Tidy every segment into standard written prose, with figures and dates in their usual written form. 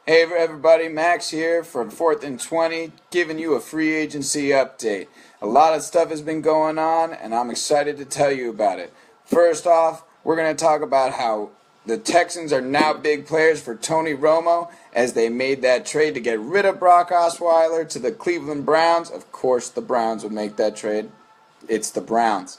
Hey everybody, Max here from 4th and 20, giving you a free agency update. A lot of stuff has been going on, and I'm excited to tell you about it. First off, we're going to talk about how the Texans are now big players for Tony Romo as they made that trade to get rid of Brock Osweiler to the Cleveland Browns. Of course, the Browns would make that trade. It's the Browns.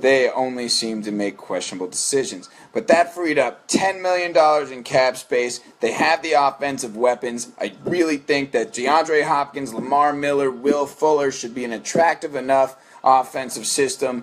They only seem to make questionable decisions. But that freed up $10 million in cap space. They have the offensive weapons. I really think that DeAndre Hopkins, Lamar Miller, Will Fuller should be an attractive enough offensive system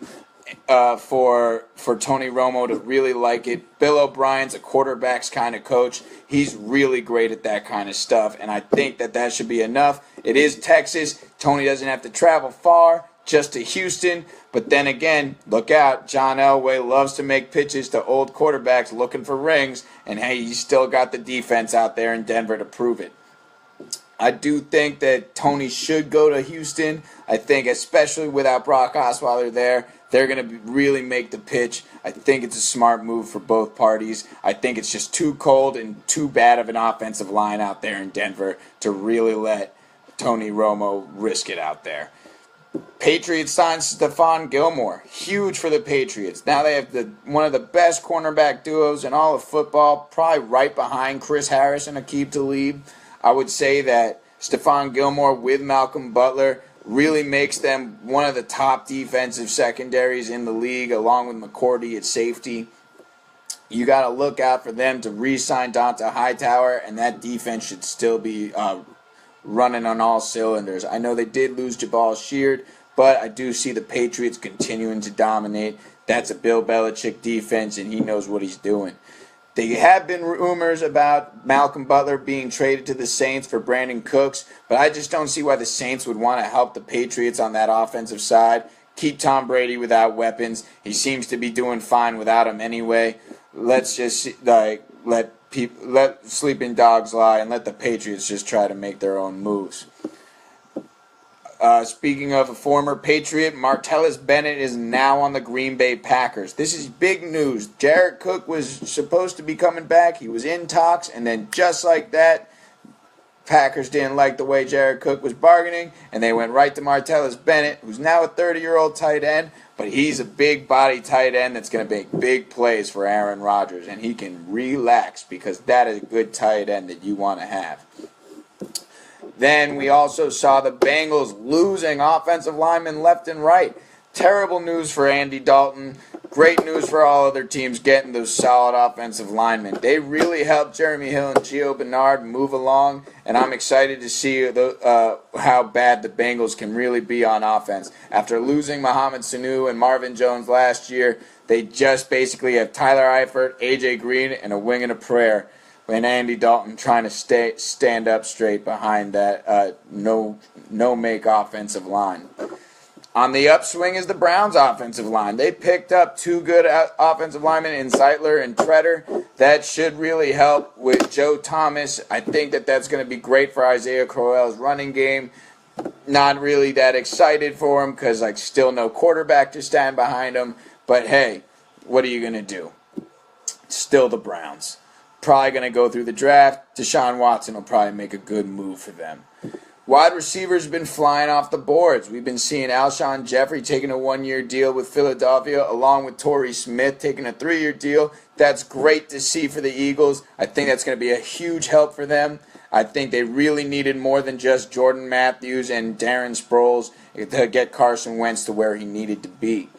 for Tony Romo to really like it. Bill O'Brien's a quarterback's kind of coach. He's really great at that kind of stuff, and I think that should be enough. It is Texas. Tony doesn't have to travel far, just to Houston. But then again, look out. John Elway loves to make pitches to old quarterbacks looking for rings, and hey, he's still got the defense out there in Denver to prove it. I do think that Tony should go to Houston. I think especially without Brock Osweiler there, they're going to really make the pitch. I think it's a smart move for both parties. I think it's just too cold and too bad of an offensive line out there in Denver to really let Tony Romo risk it out there. Patriots signed Stephon Gilmore. Huge for the Patriots. Now they have one of the best cornerback duos in all of football, probably right behind Chris Harris and Aqib Talib. I would say that Stephon Gilmore with Malcolm Butler really makes them one of the top defensive secondaries in the league, along with McCourty at safety. You got to look out for them to re-sign Donta Hightower, and that defense should still be running on all cylinders. I know they did lose Jabal Sheard, but I do see the Patriots continuing to dominate. That's a Bill Belichick defense, and he knows what he's doing. There have been rumors about Malcolm Butler being traded to the Saints for Brandon Cooks, but I just don't see why the Saints would want to help the Patriots on that offensive side. Keep Tom Brady without weapons. He seems to be doing fine without them anyway. Let's just let sleeping dogs lie and let the Patriots just try to make their own moves. Speaking of a former Patriot, Martellus Bennett is now on the Green Bay Packers. This is big news. Jared Cook was supposed to be coming back. He was in talks, and then just like that, Packers didn't like the way Jared Cook was bargaining, and they went right to Martellus Bennett, who's now a 30-year-old tight end, but he's a big body tight end that's going to make big plays for Aaron Rodgers, and he can relax because that is a good tight end that you want to have. Then we also saw the Bengals losing offensive linemen left and right. Terrible news for Andy Dalton. Great news for all other teams getting those solid offensive linemen. They really helped Jeremy Hill and Gio Bernard move along, and I'm excited to see how bad the Bengals can really be on offense. After losing Mohamed Sanu and Marvin Jones last year, they just basically have Tyler Eifert, A.J. Green, and a wing and a prayer. And Andy Dalton trying to stand up straight behind that no-make offensive line. On the upswing is the Browns' offensive line. They picked up two good offensive linemen in Zeitler and Treader. That should really help with Joe Thomas. I think that's going to be great for Isaiah Crowell's running game. Not really that excited for him because still no quarterback to stand behind him. But hey, what are you going to do? Still the Browns. Probably going to go through the draft. Deshaun Watson will probably make a good move for them. Wide receivers have been flying off the boards. We've been seeing Alshon Jeffrey taking a 1-year deal with Philadelphia, along with Torrey Smith taking a 3-year deal. That's great to see for the Eagles. I think that's going to be a huge help for them. I think they really needed more than just Jordan Matthews and Darren Sproles to get Carson Wentz to where he needed to be.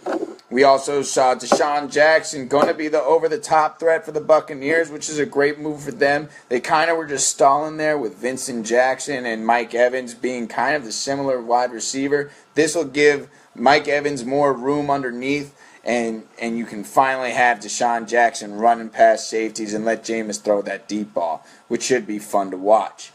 We also saw Deshaun Jackson going to be the over-the-top threat for the Buccaneers, which is a great move for them. They kind of were just stalling there with Vincent Jackson and Mike Evans being kind of the similar wide receiver. This will give Mike Evans more room underneath, and you can finally have Deshaun Jackson running past safeties and let Jameis throw that deep ball, which should be fun to watch.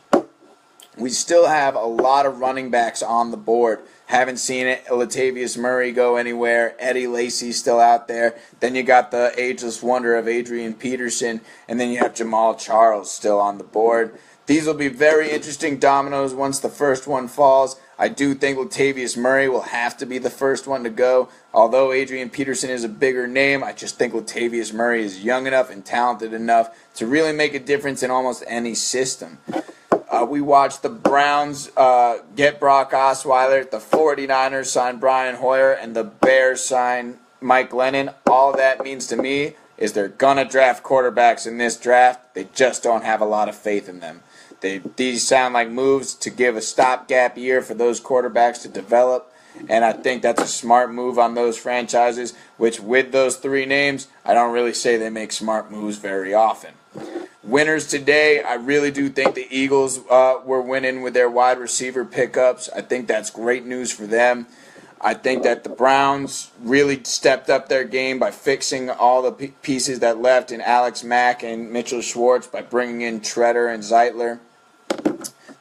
We still have a lot of running backs on the board. Haven't seen it. Latavius Murray go anywhere. Eddie Lacy's still out there. Then you got the ageless wonder of Adrian Peterson. And then you have Jamal Charles still on the board. These will be very interesting dominoes once the first one falls. I do think Latavius Murray will have to be the first one to go. Although Adrian Peterson is a bigger name, I just think Latavius Murray is young enough and talented enough to really make a difference in almost any system. We watched the Browns get Brock Osweiler, the 49ers sign Brian Hoyer, and the Bears sign Mike Glennon. All that means to me is they're going to draft quarterbacks in this draft. They just don't have a lot of faith in them. These sound like moves to give a stopgap year for those quarterbacks to develop, and I think that's a smart move on those franchises, which with those three names, I don't really say they make smart moves very often. Winners today, I really do think the Eagles were winning with their wide receiver pickups. I think that's great news for them. I think that the Browns really stepped up their game by fixing all the pieces that left in Alex Mack and Mitchell Schwartz by bringing in Treader and Zeitler.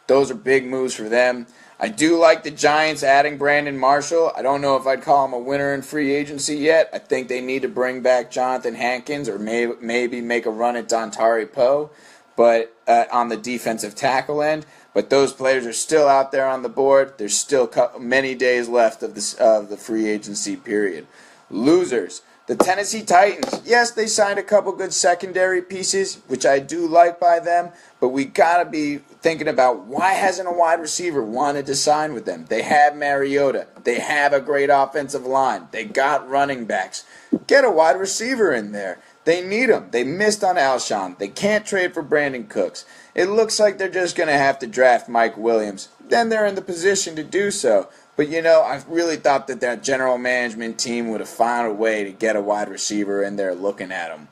Those are big moves for them. I do like the Giants adding Brandon Marshall. I don't know if I'd call him a winner in free agency yet. I think they need to bring back Jonathan Hankins or maybe make a run at Dontari Poe, but on the defensive tackle end. But those players are still out there on the board. There's still many days left of the free agency period. Losers. The Tennessee Titans. Yes, they signed a couple good secondary pieces, which I do like by them, but we got to be thinking about why hasn't a wide receiver wanted to sign with them? They have Mariota. They have a great offensive line. They got running backs. Get a wide receiver in there. They need him. They missed on Alshon. They can't trade for Brandon Cooks. It looks like they're just going to have to draft Mike Williams. Then they're in the position to do so. But, I really thought that general management team would have found a way to get a wide receiver in there looking at him.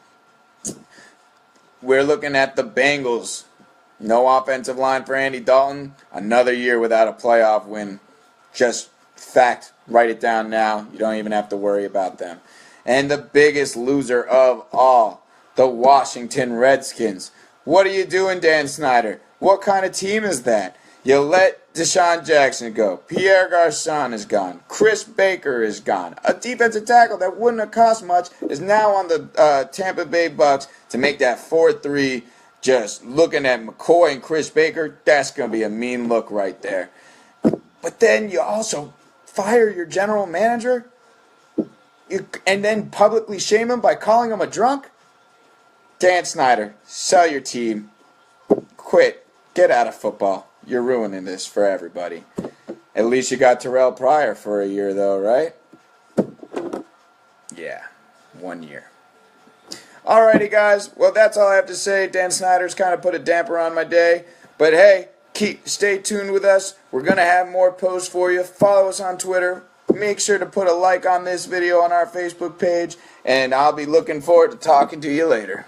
We're looking at the Bengals. No offensive line for Andy Dalton. Another year without a playoff win. Just fact. Write it down now. You don't even have to worry about them. And the biggest loser of all, the Washington Redskins. What are you doing, Dan Snyder? What kind of team is that? You let Deshaun Jackson go. Pierre Garçon is gone. Chris Baker is gone. A defensive tackle that wouldn't have cost much is now on the Tampa Bay Bucks to make that 4-3. Just looking at McCoy and Chris Baker, that's going to be a mean look right there. But then you also fire your general manager and then publicly shame him by calling him a drunk? Dan Snyder, sell your team. Quit. Get out of football. You're ruining this for everybody. At least you got Terrell Pryor for a year, though, right? Yeah, 1 year. Alrighty, guys. Well, that's all I have to say. Dan Snyder's kind of put a damper on my day. But hey, stay tuned with us. We're going to have more posts for you. Follow us on Twitter. Make sure to put a like on this video on our Facebook page. And I'll be looking forward to talking to you later.